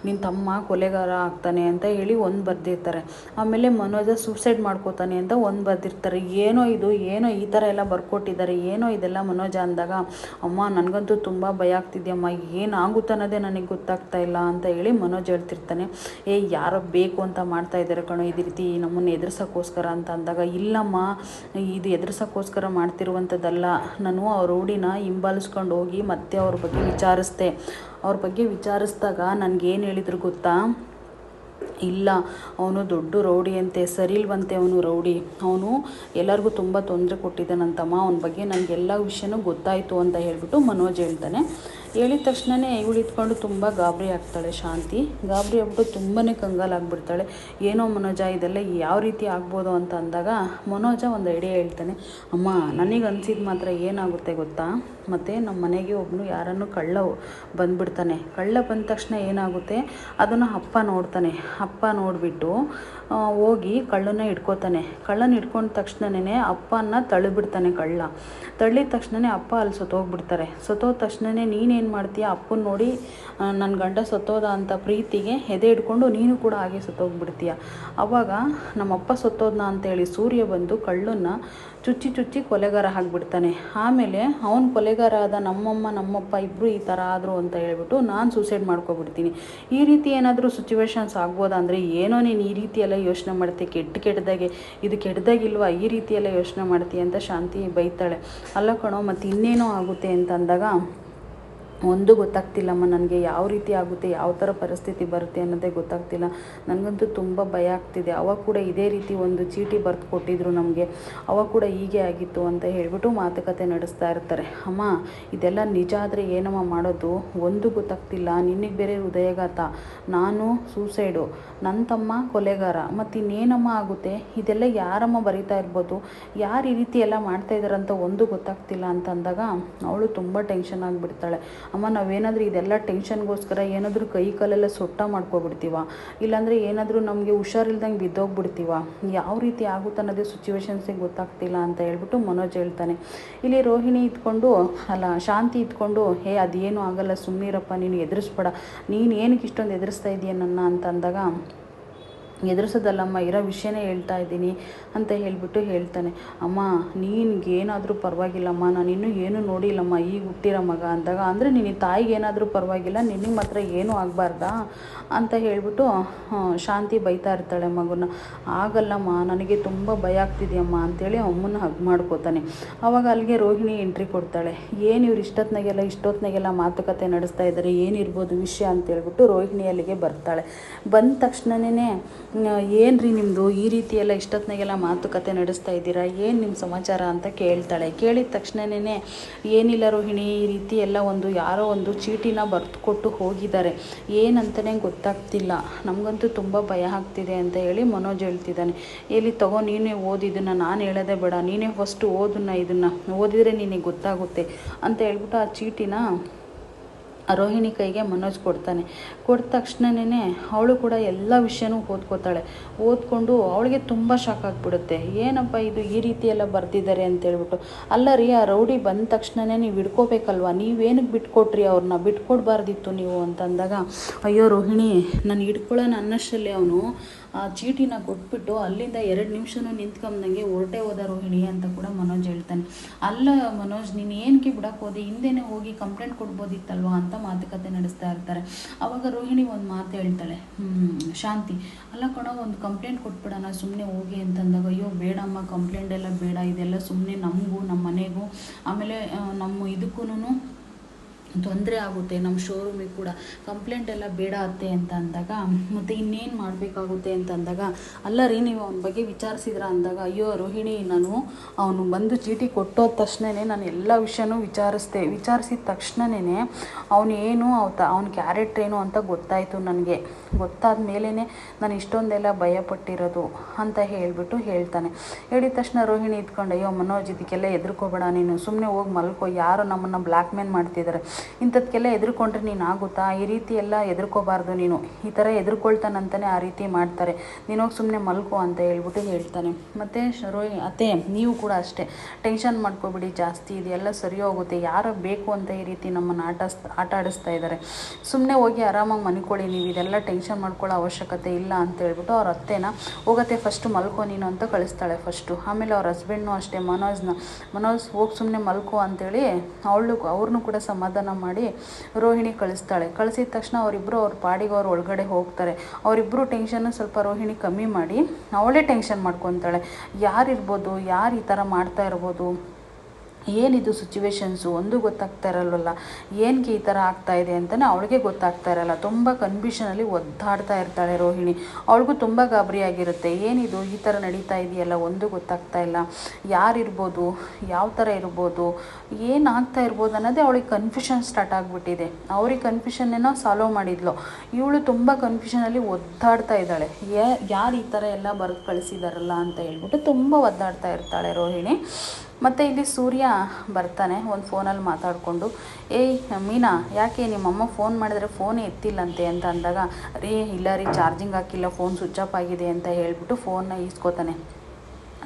ನಿನ್ನ ತಮ್ಮ ಕೊಲೆಗಾರ ಆಗ್ತಾನೆ ಅಂತ ಹೇಳಿ ಒಂದು ಬರೆದಿರ್ತಾರೆ. ಆಮೇಲೆ ಮನೋಜ ಸೂಸೈಡ್ ಮಾಡ್ಕೋತಾನೆ ಅಂತ ಒಂದು ಬರೆದಿರ್ತಾರೆ. ಏನೋ ಈ ಥರ ಎಲ್ಲ ಬರ್ಕೊಟ್ಟಿದ್ದಾರೆ, ಏನೋ ಇದೆಲ್ಲ ಮನೋಜ ಅಂದಾಗ ಅಮ್ಮ ನನಗಂತೂ ತುಂಬ ಭಯ ಆಗ್ತಿದ್ಯಮ್ಮ, ಏನಾಗುತ್ತೆ ಅನ್ನೋದೇ ನನಗೆ ಗೊತ್ತಾಗ್ತಾ ಇಲ್ಲ ಅಂತ ಹೇಳಿ ಮನೋಜ್ ಹೇಳ್ತಿರ್ತಾನೆ. ಯಾರೋ ಬೇಕು ಅಂತ ಮಾಡ್ತಾ ಇದ್ದಾರೆ ಕಣೋ ಇದೇ ರೀತಿ ನಮ್ಮನ್ನು ಎದುರಿಸೋಕ್ಕೋಸ್ಕರ ಅಂತ ಅಂದಾಗ ಇಲ್ಲಮ್ಮ ಇದು ಎದುರಿಸೋಕ್ಕೋಸ್ಕರ ಮಾಡ್ತಿರುವಂಥದ್ದಲ್ಲ, ನಾನು ಅವ್ರ ರೂಢಿನ ಹಿಂಬಾಲಿಸ್ಕೊಂಡು ಹೋಗಿ ಮತ್ತೆ ಅವ್ರ ಬಗ್ಗೆ ವಿಚಾರಿಸ್ದೆ. ಅವ್ರ ಬಗ್ಗೆ ವಿಚಾರಿಸಿದಾಗ ನನಗೇನು ಹೇಳಿದ್ರು ಗೊತ್ತಾ, ಇಲ್ಲ ಅವನು ದೊಡ್ಡ ರೌಡಿ ಅಂತೆ, ಸರಿಲ್ವಂತೆ ಅವನು ರೌಡಿ, ಅವನು ಎಲ್ಲರಿಗೂ ತುಂಬ ತೊಂದರೆ ಕೊಟ್ಟಿದ್ದಾನಂತಮ್ಮ, ಅವನ ಬಗ್ಗೆ ನನಗೆಲ್ಲ ವಿಷಯನೂ ಗೊತ್ತಾಯಿತು ಅಂತ ಹೇಳ್ಬಿಟ್ಟು ಮನೋಜ್ ಹೇಳ್ತಾನೆ. ಹೇಳಿದ ತಕ್ಷಣವೇ ಇವಳು ಇದ್ಕೊಂಡು ತುಂಬ ಗಾಬರಿ ಆಗ್ತಾಳೆ ಶಾಂತಿ. ಗಾಬರಿ ಆಗ್ಬಿಟ್ಟು ತುಂಬಾ ಕಂಗಾಲಾಗ್ಬಿಡ್ತಾಳೆ. ಏನೋ ಮನೋಜ ಇದೆಲ್ಲ ಯಾವ ರೀತಿ ಆಗ್ಬೋದು ಅಂತ ಅಂದಾಗ ಮನೋಜ ಒಂದು ಐಡಿಯಾ ಹೇಳ್ತಾನೆ. ಅಮ್ಮ ನನಗೆ ಅನಿಸಿದ ಮಾತ್ರ ಏನಾಗುತ್ತೆ ಗೊತ್ತಾ, ಮತ್ತು ನಮ್ಮ ಮನೆಗೆ ಒಬ್ಬನು ಯಾರನ್ನು ಕಳ್ಳ ಬಂದುಬಿಡ್ತಾನೆ. ಕಳ್ಳ ಬಂದ ತಕ್ಷಣ ಏನಾಗುತ್ತೆ ಅದನ್ನು ಅಪ್ಪ ನೋಡ್ತಾನೆ. ಅಪ್ಪ ನೋಡಿಬಿಟ್ಟು ಹೋಗಿ ಕಳ್ಳನ್ನ ಹಿಡ್ಕೋತಾನೆ. ಕಳ್ಳನ ಹಿಡ್ಕೊಂಡ ತಕ್ಷಣವೇ ಅಪ್ಪನ ತಳ್ಳಿಬಿಡ್ತಾನೆ. ಕಳ್ಳ ತಳ್ಳಿದ ತಕ್ಷಣವೇ ಅಪ್ಪ ಅಲ್ಲಿ ಸತ್ತೋಗ್ಬಿಡ್ತಾರೆ. ಸತ್ತೋದ ತಕ್ಷಣವೇ ನೀನೇನು ಮಾಡ್ತೀಯ, ಅಪ್ಪನ ನೋಡಿ ನನ್ನ ಗಂಡ ಸತ್ತೋದ ಅಂತ ಪ್ರೀತಿಗೆ ಎದೆ ಹಿಡ್ಕೊಂಡು ನೀನು ಕೂಡ ಹಾಗೆ ಸತ್ತೋಗ್ಬಿಡ್ತೀಯ. ಆವಾಗ ನಮ್ಮಪ್ಪ ಸತ್ತೋದ್ನ ಅಂತೇಳಿ ಸೂರ್ಯ ಬಂದು ಕಳ್ಳನ್ನ ಚುಚ್ಚಿ ಕೊಲೆಗಾರ ಆಗಿಬಿಡ್ತಾನೆ. ಆಮೇಲೆ ಅವನು ಕೊಲೆಗಾರ ಆದ ನಮ್ಮಪ್ಪ ಇಬ್ಬರು ಈ ಥರ ಆದರು ಅಂತ ಹೇಳ್ಬಿಟ್ಟು ನಾನು ಸೂಸೈಡ್ ಮಾಡ್ಕೊಬಿಡ್ತೀನಿ. ಈ ರೀತಿ ಏನಾದರೂ ಸಿಚುವೇಶನ್ಸ್ ಆಗ್ಬೋದಾ ಅಂದರೆ ಏನೋ ನೀನು ಈ ರೀತಿ ಎಲ್ಲ ಯೋಚನೆ ಮಾಡ್ತೀಯ, ಕೆಟ್ಟದಾಗೆ ಇದು ಕೆಟ್ಟದಾಗಿಲ್ವಾ, ಈ ರೀತಿ ಎಲ್ಲ ಯೋಚನೆ ಮಾಡ್ತೀಯ ಅಂತ ಶಾಂತಿ ಬೈತಾಳೆ. ಅಲ್ಲ ಕಣೋ ಮತ್ತು ಇನ್ನೇನೋ ಆಗುತ್ತೆ ಅಂತ ಅಂದಾಗ ಒಂದು ಗೊತ್ತಾಗ್ತಿಲ್ಲಮ್ಮ ನನಗೆ, ಯಾವ ರೀತಿ ಆಗುತ್ತೆ, ಯಾವ ಥರ ಪರಿಸ್ಥಿತಿ ಬರುತ್ತೆ ಅನ್ನೋದೇ ಗೊತ್ತಾಗ್ತಿಲ್ಲ. ನನಗಂತೂ ತುಂಬ ಭಯ ಆಗ್ತಿದೆ. ಅವಾಗ ಕೂಡ ಇದೇ ರೀತಿ ಒಂದು ಚೀಟಿ ಬರೆದು ಕೊಟ್ಟಿದ್ರು ನಮಗೆ, ಅವಾಗ ಕೂಡ ಹೀಗೆ ಆಗಿತ್ತು ಅಂತ ಹೇಳ್ಬಿಟ್ಟು ಮಾತುಕತೆ ನಡೆಸ್ತಾ ಇರ್ತಾರೆ. ಅಮ್ಮ ಇದೆಲ್ಲ ನಿಜ ಆದರೆ ಏನಮ್ಮ ಮಾಡೋದು, ಒಂದು ಗೊತ್ತಾಗ್ತಿಲ್ಲ. ನಿನಗೆ ಬೇರೆ ಹೃದಯಘಾತ, ನಾನು ಸೂಸೈಡು, ನನ್ನ ತಮ್ಮ ಕೊಲೆಗಾರ, ಮತ್ತು ಇನ್ನೇನಮ್ಮ ಆಗುತ್ತೆ, ಇದೆಲ್ಲ ಯಾರಮ್ಮ ಬರೀತಾ ಇರ್ಬೋದು, ಯಾರು ಈ ರೀತಿ ಎಲ್ಲ ಮಾಡ್ತಾಯಿದ್ದಾರಂತ ಒಂದು ಗೊತ್ತಾಗ್ತಿಲ್ಲ ಅಂತ ಅಂದಾಗ ಅವಳು ತುಂಬ ಟೆನ್ಷನ್ ಆಗಿಬಿಡ್ತಾಳೆ. ಅಮ್ಮ ನಾವೇನಾದರೂ ಇದೆಲ್ಲ ಟೆನ್ಷನ್ಗೋಸ್ಕರ ಏನಾದರೂ ಕೈ ಕಾಲೆಲ್ಲ ಸೊಟ್ಟ ಮಾಡ್ಕೊಬಿಡ್ತೀವ, ಇಲ್ಲಾಂದರೆ ಏನಾದರೂ ನಮಗೆ ಹುಷಾರಿಲ್ದಂಗೆ ಬಿದ್ದೋಗ್ಬಿಡ್ತೀವ, ಯಾವ ರೀತಿ ಆಗುತ್ತೆ ಅನ್ನೋದೇ ಸಿಚುವೇಶನ್ಸಿಗೆ ಗೊತ್ತಾಗ್ತಿಲ್ಲ ಅಂತ ಹೇಳ್ಬಿಟ್ಟು ಮನೋಜ್ ಹೇಳ್ತಾನೆ. ಇಲ್ಲಿ ರೋಹಿಣಿ ಶಾಂತಿ ಇದ್ಕೊಂಡು ಅದೇನು ಆಗಲ್ಲ ಸುಮ್ಮನಿರಪ್ಪ, ನೀನು ಎದುರಿಸ್ಬೇಡ, ನೀನು ಏನಕ್ಕೆ ಇಷ್ಟೊಂದು ಎದುರಿಸ್ತಾ ಇದೆಯಾ ನನ್ನ ಅಂತ ಅಂದಾಗ ಎದುರಿಸೋದಲ್ಲಮ್ಮ ಇರೋ ವಿಷಯನೇ ಹೇಳ್ತಾ ಇದ್ದೀನಿ ಅಂತ ಹೇಳ್ಬಿಟ್ಟು ಹೇಳ್ತಾನೆ. ಅಮ್ಮ ನೀನಿಗೇನಾದರೂ ಪರವಾಗಿಲ್ಲಮ್ಮ, ನಾನು ಇನ್ನೂ ಏನೂ ನೋಡಿಲ್ಲಮ್ಮ, ಈಗ ಹುಟ್ಟಿರೋ ಮಗ ಅಂದಾಗ ಅಂದರೆ ನಿನ್ನ ತಾಯಿಗೆ ಏನಾದರೂ ಪರವಾಗಿಲ್ಲ, ನಿನಗೆ ಮಾತ್ರ ಏನೂ ಆಗಬಾರ್ದಾ ಅಂತ ಹೇಳ್ಬಿಟ್ಟು ಶಾಂತಿ ಬೈತಾ ಇರ್ತಾಳೆ ಮಗುನ. ಆಗಲ್ಲಮ್ಮ ನನಗೆ ತುಂಬ ಭಯ ಆಗ್ತಿದೆಯಮ್ಮ ಅಂತೇಳಿ ಅಮ್ಮನ ಹಗ್ ಮಾಡ್ಕೋತಾನೆ. ಆವಾಗ ಅಲ್ಲಿಗೆ ರೋಹಿಣಿ ಎಂಟ್ರಿ ಕೊಡ್ತಾಳೆ. ಏನು ಇವ್ರು ಇಷ್ಟೊತ್ತಿನಾಗೆಲ್ಲ ಮಾತುಕತೆ ನಡೆಸ್ತಾ ಇದ್ದಾರೆ, ಏನಿರ್ಬೋದು ವಿಷಯ ಅಂತ ಹೇಳ್ಬಿಟ್ಟು ರೋಹಿಣಿ ಅಲ್ಲಿಗೆ ಬರ್ತಾಳೆ. ಬಂದ ತಕ್ಷಣವೇ ಏನ್ರಿ ನಿಮ್ಮದು ಈ ರೀತಿ ಎಲ್ಲ ಇಷ್ಟೊತ್ತಿನಾಗೆಲ್ಲ ಮಾತುಕತೆ ನಡೆಸ್ತಾ ಇದ್ದೀರಾ, ಏನು ನಿಮ್ಮ ಸಮಾಚಾರ ಅಂತ ಕೇಳ್ತಾಳೆ. ಕೇಳಿದ ತಕ್ಷಣವೇ ಏನಿಲ್ಲ ರೋಹಿಣಿ, ಈ ರೀತಿ ಎಲ್ಲ ಯಾರೋ ಒಂದು ಚೀಟಿನ ಬರೆದು ಕೊಟ್ಟು ಹೋಗಿದ್ದಾರೆ, ಏನಂತಲೇ ಗೊತ್ತಾಗ್ತಿಲ್ಲ, ನಮಗಂತೂ ತುಂಬ ಭಯ ಆಗ್ತಿದೆ ಅಂತ ಹೇಳಿ ಮನೋಜ್ ಹೇಳ್ತಿದ್ದಾನೆ. ಎಲ್ಲಿ ತಗೋ ನೀನೇ ಓದಿದ್ದನ್ನು, ನಾನು ಹೇಳೋದೇ ಬೇಡ, ನೀನೇ ಫಸ್ಟು ಇದನ್ನು ಓದಿದರೆ ನಿನಗೆ ಗೊತ್ತಾಗುತ್ತೆ ಅಂತ ಹೇಳ್ಬಿಟ್ಟು ಆ ಚೀಟಿನ ರೋಹಿಣಿ ಕೈಗೆ ಮನೋಜ್ ಕೊಡ್ತಾನೆ. ಕೊಟ್ಟ ತಕ್ಷಣವೇ ಅವಳು ಕೂಡ ಎಲ್ಲ ವಿಷಯನೂ ಓದ್ಕೋತಾಳೆ. ಓದ್ಕೊಂಡು ಅವಳಿಗೆ ತುಂಬ ಶಾಕ್ ಆಗಿಬಿಡುತ್ತೆ. ಏನಪ್ಪ ಇದು ಈ ರೀತಿ ಎಲ್ಲ ಬರ್ತಿದ್ದಾರೆ ಅಂತೇಳ್ಬಿಟ್ಟು. ಅಲ್ಲ ರೀ, ಆ ರೌಡಿ ಬಂದ ತಕ್ಷಣವೇ ನೀವು ಹಿಡ್ಕೋಬೇಕಲ್ವ, ನೀವೇನಕ್ಕೆ ಬಿಟ್ಕೊಟ್ರಿ ಅವ್ರನ್ನ, ಬಿಟ್ಕೊಡ್ಬಾರ್ದಿತ್ತು ನೀವು ಅಂತಂದಾಗ, ಅಯ್ಯೋ ರೋಹಿಣಿ, ನಾನು ಹಿಡ್ಕೊಳ್ಳೋಣ ಅನ್ನಷ್ಟರಲ್ಲಿ ಅವನು ಆ ಚೀಟಿನ ಕೊಟ್ಬಿಟ್ಟು ಅಲ್ಲಿಂದ 2 ನಿಮಿಷನೂ ನಿಂತ್ಕೊಂಬಂದಂಗೆ ಹೊರಟೇ ಹೋದ ರೋಹಿಣಿ ಅಂತ ಕೂಡ ಮನೋಜ್ ಹೇಳ್ತಾನೆ. ಅಲ್ಲ ಮನೋಜ್, ನೀನು ಏನಕ್ಕೆ ಬಿಡಕ್ಕೆ ಹೋದೆ, ಹಿಂದೆನೇ ಹೋಗಿ ಕಂಪ್ಲೇಂಟ್ ಕೊಡ್ಬೋದಿತ್ತಲ್ವ ಅಂತ ಮಾತುಕತೆ ನಡೆಸ್ತಾ ಇರ್ತಾರೆ. ಆವಾಗ ರೋಹಿಣಿ ಒಂದು ಮಾತು ಹೇಳ್ತಾಳೆ, ಶಾಂತಿ, ಅಲ್ಲ ಕಣೋ, ಒಂದು ಕಂಪ್ಲೇಂಟ್ ಕೊಟ್ಬಿಡೋಣ ಸುಮ್ಮನೆ ಹೋಗಿ ಅಂತಂದಾಗ, ಅಯ್ಯೋ ಬೇಡಮ್ಮ, ಕಂಪ್ಲೇಂಟ್ ಎಲ್ಲ ಬೇಡ, ಇದೆಲ್ಲ ಸುಮ್ಮನೆ ನಮಗೂ ನಮ್ಮ ಮನೆಗೂ ಆಮೇಲೆ ನಮ್ಮ ಇದಕ್ಕೂ ತೊಂದರೆ ಆಗುತ್ತೆ, ನಮ್ಮ ಶೋರೂಮಿಗೆ ಕೂಡ ಕಂಪ್ಲೇಂಟ್ ಎಲ್ಲ ಬೇಡ ಅತ್ತೆ ಅಂತ ಅಂದಾಗ, ಮತ್ತು ಇನ್ನೇನು ಮಾಡಬೇಕಾಗುತ್ತೆ ಅಂತ ಅಂದಾಗ, ಅಲ್ಲ ರೀ ನೀವು ಅವನ ಬಗ್ಗೆ ವಿಚಾರಿಸಿದ್ರ ಅಂದಾಗ, ಅಯ್ಯೋ ರೋಹಿಣಿ, ನಾನು ಅವನು ಬಂದು ಚೀಟಿ ಕೊಟ್ಟೋದ ತಕ್ಷಣವೇ ನಾನು ಎಲ್ಲ ವಿಷಯನೂ ವಿಚಾರಿಸಿದ ತಕ್ಷಣವೇ ಅವನು ಏನು ಅವನ ಕ್ಯಾರೆಕ್ಟರ್ ಏನು ಅಂತ ಗೊತ್ತಾಯಿತು ನನಗೆ. ಗೊತ್ತಾದ ಮೇಲೇ ನಾನು ಇಷ್ಟೊಂದೆಲ್ಲ ಭಯಪಟ್ಟಿರೋದು ಅಂತ ಹೇಳಿಬಿಟ್ಟು ಹೇಳ್ತಾನೆ. ಹೇಳಿದ ತಕ್ಷಣ ರೋಹಿಣಿ ಇದ್ಕೊಂಡು, ಅಯ್ಯೋ ಮನೋಜ್, ಇದಕ್ಕೆಲ್ಲ ಹೆದರ್ಕೋಬೇಡ ನೀನು, ಸುಮ್ಮನೆ ಹೋಗಿ ಮಲ್ಕೋ, ಯಾರೋ ನಮ್ಮನ್ನು ಬ್ಲ್ಯಾಕ್ ಮೇಲ್ ಮಾಡ್ತಿದ್ದಾರೆ, ಇಂಥದ್ಕೆಲ್ಲ ಹೆದರ್ಕೊಂಡ್ರೆ ನೀನು ಆಗುತ್ತಾ, ಈ ರೀತಿ ಎಲ್ಲ ಹೆದರ್ಕೋಬಾರ್ದು ನೀನು, ಈ ಥರ ಹೆದರ್ಕೊಳ್ತಾನಂತಲೇ ಆ ರೀತಿ ಮಾಡ್ತಾರೆ, ನೀನೋಗಿ ಸುಮ್ಮನೆ ಮಲ್ಕೋ ಅಂತ ಹೇಳ್ಬಿಟ್ಟು ಹೇಳ್ತಾನೆ. ಮತ್ತು ರೋಹಿಣಿ, ಅತ್ತೆ ನೀವು ಕೂಡ ಅಷ್ಟೇ ಟೆನ್ಷನ್ ಮಾಡ್ಕೋಬಿಡಿ ಜಾಸ್ತಿ, ಇದೆಲ್ಲ ಸರಿ ಹೋಗುತ್ತೆ, ಯಾರೋ ಬೇಕು ಅಂತ ಈ ರೀತಿ ನಮ್ಮನ್ನು ಆಟ ಆಡಿಸ್ತಾ ಇದ್ದಾರೆ, ಸುಮ್ಮನೆ ಹೋಗಿ ಆರಾಮಾಗಿ ಮನ್ಕೊಳ್ಳಿ, ನೀವು ಇದೆಲ್ಲ ಟೆನ್ಷನ್ ಮಾಡ್ಕೊಳ್ಳೋ ಅವಶ್ಯಕತೆ ಇಲ್ಲ ಅಂತ ಹೇಳ್ಬಿಟ್ಟು ಅವ್ರ ಅತ್ತೆನ ಹೋಗತ್ತೆ ಫಸ್ಟು ಮಲ್ಕೋ ನೀನು ಅಂತ ಕಳಿಸ್ತಾಳೆ ಫಸ್ಟು. ಆಮೇಲೆ ಅವ್ರ ಹಸ್ಬೆಂಡ್ನು ಅಷ್ಟೇ ಮನೋಜ್ ಹೋಗಿ ಸುಮ್ಮನೆ ಮಲ್ಕೋ ಅಂತೇಳಿ ಅವ್ರನ್ನೂ ಕೂಡ ಸಮಾಧಾನ ಮಾಡಿ ರೋಹಿಣಿ ಕಳಿಸ್ತಾಳೆ. ಕಳಿಸಿದ ತಕ್ಷಣ ಅವರಿಬ್ಬರು ಅವ್ರ ಪಾಡಿಗೆ ಅವ್ರು ಒಳಗಡೆ ಹೋಗ್ತಾರೆ. ಅವರಿಬ್ಬರು ಟೆನ್ಷನ್ನ ಸ್ವಲ್ಪ ರೋಹಿಣಿ ಕಮ್ಮಿ ಮಾಡಿ ಅವಳೇ ಟೆನ್ಷನ್ ಮಾಡ್ಕೊತಾಳೆ. ಯಾರಿರ್ಬೋದು, ಯಾರು ಈ ಥರ ಮಾಡ್ತಾ ಇರ್ಬೋದು, ಏನಿದು ಸಿಚುವೇಶನ್ಸು ಒಂದು ಗೊತ್ತಾಗ್ತಾ ಇರಲ್ವಲ್ಲ, ಏನಕ್ಕೆ ಈ ಥರ ಆಗ್ತಾಯಿದೆ ಅಂತಲೇ ಅವಳಿಗೆ ಗೊತ್ತಾಗ್ತಾ ಇರಲ್ಲ. ತುಂಬ ಕನ್ಫ್ಯೂಷನಲ್ಲಿ ಒದ್ದಾಡ್ತಾ ಇರ್ತಾಳೆ ರೋಹಿಣಿ. ಅವಳಿಗೂ ತುಂಬ ಗಾಬರಿಯಾಗಿರುತ್ತೆ, ಏನಿದು ಈ ಥರ ನಡೀತಾ ಇದೆಯಲ್ಲ, ಒಂದು ಗೊತ್ತಾಗ್ತಾ ಇಲ್ಲ, ಯಾರಿರ್ಬೋದು, ಯಾವ ಥರ ಇರ್ಬೋದು, ಏನಾಗ್ತಾ ಇರ್ಬೋದು ಅನ್ನೋದೇ ಅವಳಿಗೆ ಕನ್ಫ್ಯೂಷನ್ ಸ್ಟಾರ್ಟ್ ಆಗಿಬಿಟ್ಟಿದೆ. ಅವ್ರಿಗೆ ಕನ್ಫ್ಯೂಷನ್ನೇನೋ ಸಾಲ್ವ್ ಮಾಡಿದ್ಲು, ಇವಳು ತುಂಬ ಕನ್ಫ್ಯೂಷನಲ್ಲಿ ಒದ್ದಾಡ್ತಾ ಇದ್ದಾಳೆ. ಯಾರು ಈ ಥರ ಎಲ್ಲ ಬರೆದು ಕಳಿಸಿದಾರಲ್ಲ ಅಂತ ಹೇಳ್ಬಿಟ್ಟು ತುಂಬ ಒದ್ದಾಡ್ತಾ ಇರ್ತಾಳೆ ರೋಹಿಣಿ. ಮತ್ತು ಇಲ್ಲಿ ಸೂರ್ಯ ಬರ್ತಾನೆ ಒಂದು ಫೋನಲ್ಲಿ ಮಾತಾಡಿಕೊಂಡು, ಏಯ್ ಮೀನಾ, ಯಾಕೆ ನಿಮ್ಮಮ್ಮ ಫೋನ್ ಮಾಡಿದ್ರೆ ಫೋನೇ ಎತ್ತಿಲ್ಲಂತೆ ಅಂತ ಅಂದಾಗ, ಇಲ್ಲ ರೀ ಚಾರ್ಜಿಂಗ್ ಹಾಕಿಲ್ಲ, ಫೋನ್ ಸ್ವಿಚ್ ಆಫ್ ಆಗಿದೆ ಅಂತ ಹೇಳ್ಬಿಟ್ಟು ಫೋನ್ನ ಈಸ್ಕೋತಾನೆ.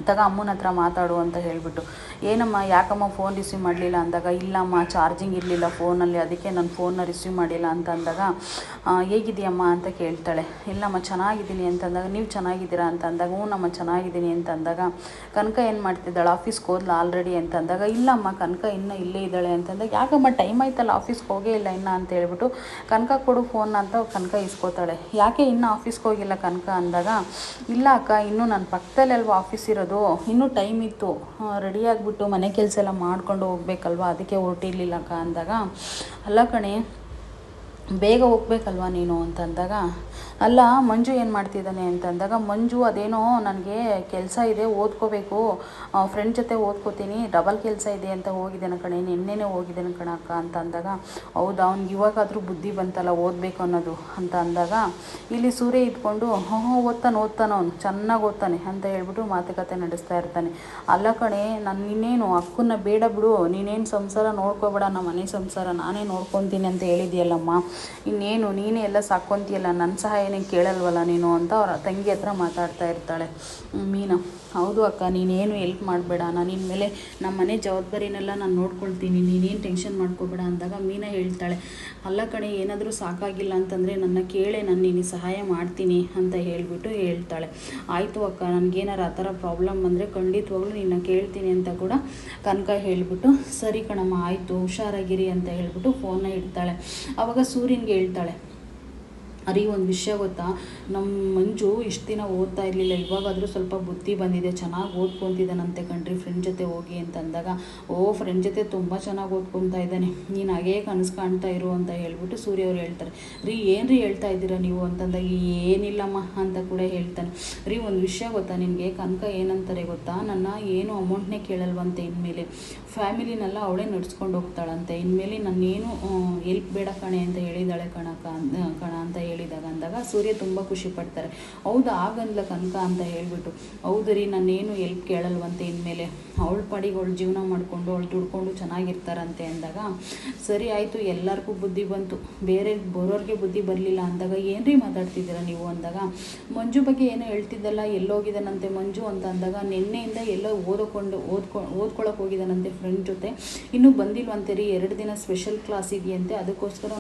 ತಗ ಅಮ್ಮನ ಹತ್ರ ಮಾತಾಡು ಅಂತ ಹೇಳಿಬಿಟ್ಟು, ಏನಮ್ಮ ಯಾಕಮ್ಮ ಫೋನ್ ರಿಸೀವ್ ಮಾಡಲಿಲ್ಲ ಅಂದಾಗ, ಇಲ್ಲಮ್ಮ ಚಾರ್ಜಿಂಗ್ ಇರಲಿಲ್ಲ ಫೋನಲ್ಲಿ, ಅದಕ್ಕೆ ನಾನು ಫೋನ್ನ ರಿಸೀವ್ ಮಾಡಿಲ್ಲ ಅಂತ ಅಂದಾಗ, ಹೇಗಿದೆಯಮ್ಮ ಅಂತ ಕೇಳ್ತಾಳೆ. ಇಲ್ಲಮ್ಮ ಚೆನ್ನಾಗಿದ್ದೀನಿ ಅಂತಂದಾಗ, ನೀವು ಚೆನ್ನಾಗಿದ್ದೀರಾ ಅಂತ ಅಂದಾಗ, ಹ್ಞೂ ನಮ್ಮ ಚೆನ್ನಾಗಿದ್ದೀನಿ ಅಂತ ಅಂದಾಗ, ಕನಕ ಏನು ಮಾಡ್ತಿದ್ದಾಳೆ, ಆಫೀಸ್ಗೆ ಹೋದ್ಲ ಆಲ್ರೆಡಿ ಅಂತ ಅಂದಾಗ, ಇಲ್ಲಮ್ಮ ಕನಕ ಇನ್ನೂ ಇಲ್ಲೇ ಇದ್ದಾಳೆ ಅಂತಂದಾಗ, ಯಾಕಮ್ಮ ಟೈಮ್ ಆಯ್ತಲ್ಲ ಆಫೀಸ್ಗೆ ಹೋಗೇ ಇಲ್ಲ ಇನ್ನು ಅಂತ ಹೇಳ್ಬಿಟ್ಟು, ಕನಕ ಕೊಡು ಫೋನ್ ಅಂತ ಕನಕ ಇಸ್ಕೋತಾಳೆ. ಯಾಕೆ ಇನ್ನೂ ಆಫೀಸ್ಗೆ ಹೋಗಿಲ್ಲ ಕನಕ ಅಂದಾಗ, ಇಲ್ಲ ಅಕ್ಕ, ಇನ್ನೂ ನನ್ನ ಪಕ್ಕದಲ್ಲೆಲ್ವ ಆಫೀಸ್ ಇರೋದು, ಇನ್ನೂ ಟೈಮ್ ಇತ್ತು, ರೆಡಿ ಆಗಿಬಿಟ್ಟು ಮನೆ ಕೆಲಸ ಎಲ್ಲ ಮಾಡ್ಕೊಂಡು ಹೋಗ್ಬೇಕಲ್ವ, ಅದಕ್ಕೆ ಹೊರಟಿರ್ಲಿಲ್ಲಕ್ಕ ಅಂದಾಗ, ಅಲ್ಲ ಕಣೆ ಬೇಗ ಹೋಗ್ಬೇಕಲ್ವ ನೀನು ಅಂತಂದಾಗ, ಅಲ್ಲ ಮಂಜು ಏನು ಮಾಡ್ತಿದ್ದಾನೆ ಅಂತಂದಾಗ, ಮಂಜು ಅದೇನೋ ನನಗೆ ಕೆಲಸ ಇದೆ, ಓದ್ಕೋಬೇಕು, ಫ್ರೆಂಡ್ ಜೊತೆ ಓದ್ಕೋತೀನಿ, ಡಬಲ್ ಕೆಲಸ ಇದೆ ಅಂತ ಹೋಗಿದ್ದೇನೆ ಕಣೆ, ನಿನ್ನೆನೇ ಹೋಗಿದ್ದೇನೆ ಕಣಕ್ಕ ಅಂತ ಅಂದಾಗ, ಹೌದಾ, ಅವ್ನಿಗೆ ಇವಾಗಾದರೂ ಬುದ್ಧಿ ಬಂತಲ್ಲ ಓದಬೇಕು ಅನ್ನೋದು ಅಂತ ಅಂದಾಗ, ಇಲ್ಲಿ ಸೂರ್ಯ ಇದ್ಕೊಂಡು, ಓದ್ತಾನೆ ಅವನು ಚೆನ್ನಾಗಿ ಓದ್ತಾನೆ ಅಂತ ಹೇಳ್ಬಿಟ್ಟು ಮಾತುಕತೆ ನಡೆಸ್ತಾ ಇರ್ತಾನೆ. ಅಲ್ಲ ಕಣೆ, ನಾನು ಇನ್ನೇನು ಅಕ್ಕನ್ನ ಬೇಡ ಬಿಡು, ನೀನೇನು ಸಂಸಾರ ನೋಡ್ಕೋಬೇಡ, ನಮ್ಮ ಮನೆ ಸಂಸಾರ ನಾನೇ ನೋಡ್ಕೊತೀನಿ ಅಂತ ಹೇಳಿದ್ಯಲ್ಲಮ್ಮ, ಇನ್ನೇನು ನೀನೇ ಎಲ್ಲ ಸಾಕ್ಕೊಂತೀಯಲ್ಲ, ನನ್ನ ಸಹಾಯ ಏನೇನು ಕೇಳಲ್ವಲ್ಲ ನೀನು ಅಂತ ಅವ್ರ ತಂಗಿ ಹತ್ರ ಮಾತಾಡ್ತಾ ಇರ್ತಾಳೆ ಮೀನಾ. ಹೌದು ಅಕ್ಕ, ನೀನೇನು ಹೆಲ್ಪ್ ಮಾಡಬೇಡ, ನಾನು ಇನ್ಮೇಲೆ ನಮ್ಮ ಮನೆ ಜವಾಬ್ದಾರಿನೆಲ್ಲ ನಾನು ನೋಡ್ಕೊಳ್ತೀನಿ, ನೀನೇನು ಟೆನ್ಷನ್ ಮಾಡ್ಕೋಬೇಡ ಅಂದಾಗ ಮೀನಾ ಹೇಳ್ತಾಳೆ, ಅಲ್ಲ ಕಣೆ, ಏನಾದರೂ ಸಾಕಾಗಿಲ್ಲ ಅಂತಂದರೆ ನನ್ನ ಕೇಳೆ, ನಾನು ನಿನಗೆ ಸಹಾಯ ಮಾಡ್ತೀನಿ ಅಂತ ಹೇಳಿಬಿಟ್ಟು ಹೇಳ್ತಾಳೆ. ಆಯಿತು ಅಕ್ಕ, ನನಗೇನಾರು ಆ ಥರ ಪ್ರಾಬ್ಲಮ್ ಬಂದರೆ ಖಂಡಿತವಾಗ್ಲೂ ನಿನ್ನ ಕೇಳ್ತೀನಿ ಅಂತ ಕೂಡ ಕನಕ ಹೇಳಿಬಿಟ್ಟು, ಸರಿ ಕಣಮ್ಮ ಆಯಿತು ಹುಷಾರಾಗಿರಿ ಅಂತ ಹೇಳ್ಬಿಟ್ಟು ಫೋನ್ನ ಇಡ್ತಾಳೆ. ಆವಾಗ ಸೂರ್ಯನಿಗೆ ಹೇಳ್ತಾಳೆ, ಅರಿ ಒಂದು ವಿಷಯ ಗೊತ್ತಾ, ನಮ್ಮ ಮಂಜು ಇಷ್ಟು ದಿನ ಓದ್ತಾ ಇರಲಿಲ್ಲ, ಇವಾಗಾದರೂ ಸ್ವಲ್ಪ ಬುದ್ಧಿ ಬಂದಿದೆ, ಚೆನ್ನಾಗಿ ಓದ್ಕೊತಿದ್ದಾನಂತೆ ಕಣ್ರಿ ಫ್ರೆಂಡ್ ಜೊತೆ ಹೋಗಿ ಅಂತ ಅಂದಾಗ, ಫ್ರೆಂಡ್ ಜೊತೆ ತುಂಬ ಚೆನ್ನಾಗಿ ಓದ್ಕೊತಾ ಇದ್ದಾನೆ, ನೀನು ಹಾಗೇ ಕನಸು ಕಾಣ್ತಾ ಇರು ಅಂತ ಹೇಳ್ಬಿಟ್ಟು ಸೂರ್ಯ ಅವ್ರು ಹೇಳ್ತಾರೆ. ಏನು ರೀ ಹೇಳ್ತಾ ಇದ್ದೀರಾ ನೀವು ಅಂತಂದಾಗ, ಏನಿಲ್ಲಮ್ಮ ಅಂತ ಕೂಡ ಹೇಳ್ತಾನೆ. ಒಂದು ವಿಷಯ ಗೊತ್ತಾ ನಿನಗೆ, ಕನಕ ಏನಂತಾರೆ ಗೊತ್ತಾ, ನನ್ನ ಏನು ಅಮೌಂಟ್ನೇ ಕೇಳಲ್ವಂತೆ, ಇನ್ಮೇಲೆ ಫ್ಯಾಮಿಲಿನೆಲ್ಲ ಅವಳೇ ನಡ್ಸ್ಕೊಂಡು ಹೋಗ್ತಾಳಂತೆ, ಇನ್ಮೇಲೆ ನಾನೇನು ಎಲ್ಪ್ ಬೇಡ ಕಣೆ ಅಂತ ಹೇಳಿದ್ದಾಳೆ ಕಣ ಅಂತ ಹೇಳಿದಾಗ ಅಂದಾಗ ಸೂರ್ಯ ತುಂಬ ಖುಷಿ ಪಡ್ತಾರೆ. ಹೌದಾ ಆಗಂದ್ಲ ಕನಕ ಅಂತ ಹೇಳ್ಬಿಟ್ಟು, ಹೌದು ರೀ ನಾನೇನು ಎಲ್ಪ್ ಕೇಳಲ್ವಂತೆ ಇನ್ಮೇಲೆ, ಅವಳ ಪಾಡಿಗೆ ಅವಳು ಜೀವನ ಮಾಡಿಕೊಂಡು ಅವಳು ದುಡ್ಕೊಂಡು ಚೆನ್ನಾಗಿರ್ತಾರಂತೆ ಅಂದಾಗ, ಸರಿ ಆಯಿತು ಎಲ್ಲರಿಗೂ ಬುದ್ಧಿ ಬಂತು, ಬೇರೆ ಬರೋರಿಗೆ ಬುದ್ಧಿ ಬರಲಿಲ್ಲ ಅಂದಾಗ, ಏನ್ರಿ ಮಾತಾಡ್ತಿದ್ದೀರಾ ನೀವು ಅಂದಾಗ, ಮಂಜು ಬಗ್ಗೆ ಏನೋ ಹೇಳ್ತಿದ್ದಲ್ಲ ಎಲ್ಲೋಗಿದ್ದಾನಂತೆ ಮಂಜು ಅಂತ ಅಂದಾಗ, ನಿನ್ನೆಯಿಂದ ಎಲ್ಲೋ ಓದ್ಕೊಳಕ್ಕೆ ಹೋಗಿದ್ದಾನಂತೆ ಫ್ರೆಂಡ್ ಜೊತೆ, ಇನ್ನೂ ಬಂದಿಲ್ವಂತೆ ರೀ, 2 ದಿನ ಸ್ಪೆಷಲ್ ಕ್ಲಾಸ್ ಇದೆಯಂತೆ, ಅದಕ್ಕೋಸ್ಕರ